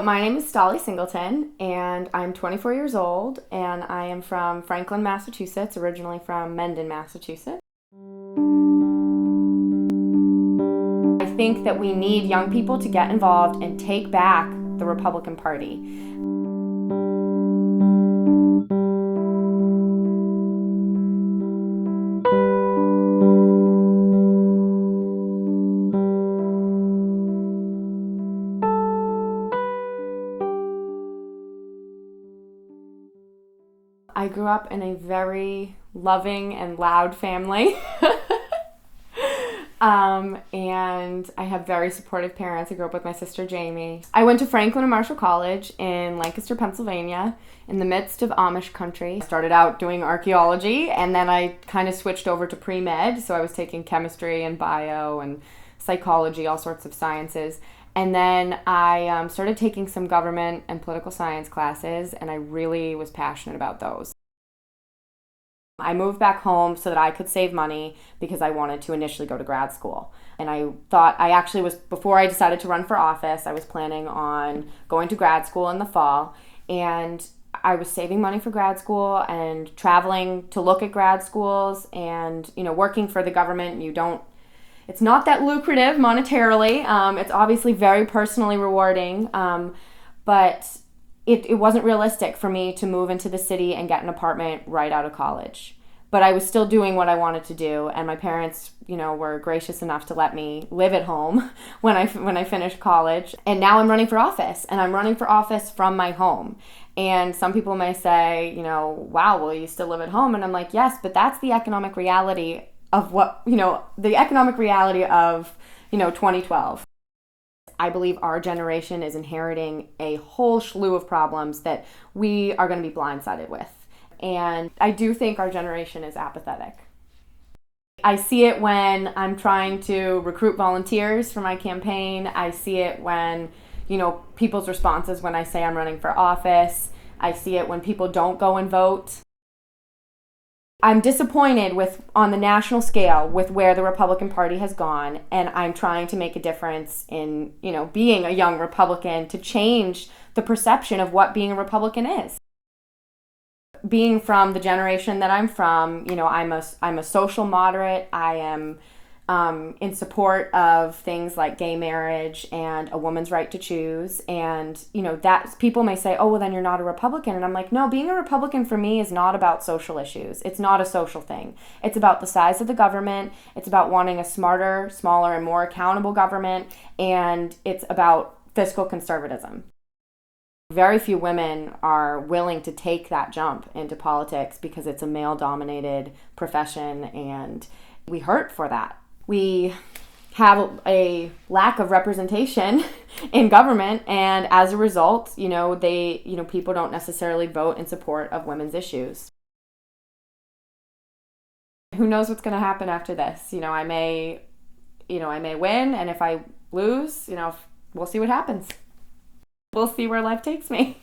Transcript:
My name is Stolle Singleton, and I'm 24 years old, and I am from Franklin, Massachusetts, originally from Mendon, Massachusetts. I think that we need young people to get involved and take back the Republican Party. I grew up in a very loving and loud family. And I have very supportive parents. I grew up with my sister Jamie. I went to Franklin and Marshall College in Lancaster, Pennsylvania, in the midst of Amish country. I started out doing archaeology, and then I kind of switched over to pre-med, so I was taking chemistry and bio and psychology, all sorts of sciences. And then I started taking some government and political science classes, and I really was passionate about those. I moved back home so that I could save money because I wanted to initially go to grad school. And I thought before I decided to run for office, I was planning on going to grad school in the fall. And I was saving money for grad school and traveling to look at grad schools and, working for the government. It's not that lucrative monetarily. It's obviously very personally rewarding, but it wasn't realistic for me to move into the city and get an apartment right out of college. But I was still doing what I wanted to do, and my parents, were gracious enough to let me live at home when I finished college. And now I'm running for office, and I'm running for office from my home. And some people may say, wow, will you still live at home? And I'm like, yes, but that's the economic reality of 2012. I believe our generation is inheriting a whole slew of problems that we are going to be blindsided with. And I do think our generation is apathetic. I see it when I'm trying to recruit volunteers for my campaign. I see it when, people's responses when I say I'm running for office. I see it when people don't go and vote. I'm disappointed on the national scale with where the Republican Party has gone, and I'm trying to make a difference in, being a young Republican to change the perception of what being a Republican is. Being from the generation that I'm from, I'm a social moderate. I am in support of things like gay marriage and a woman's right to choose. And, that people may say, oh, well, then you're not a Republican. And I'm like, no, being a Republican for me is not about social issues. It's not a social thing. It's about the size of the government. It's about wanting a smarter, smaller, and more accountable government. And it's about fiscal conservatism. Very few women are willing to take that jump into politics because it's a male-dominated profession, and we hurt for that. We have a lack of representation in government, and as a result, people don't necessarily vote in support of women's issues. Who knows what's going to happen after this? I may win, and if I lose, we'll see what happens. We'll see where life takes me.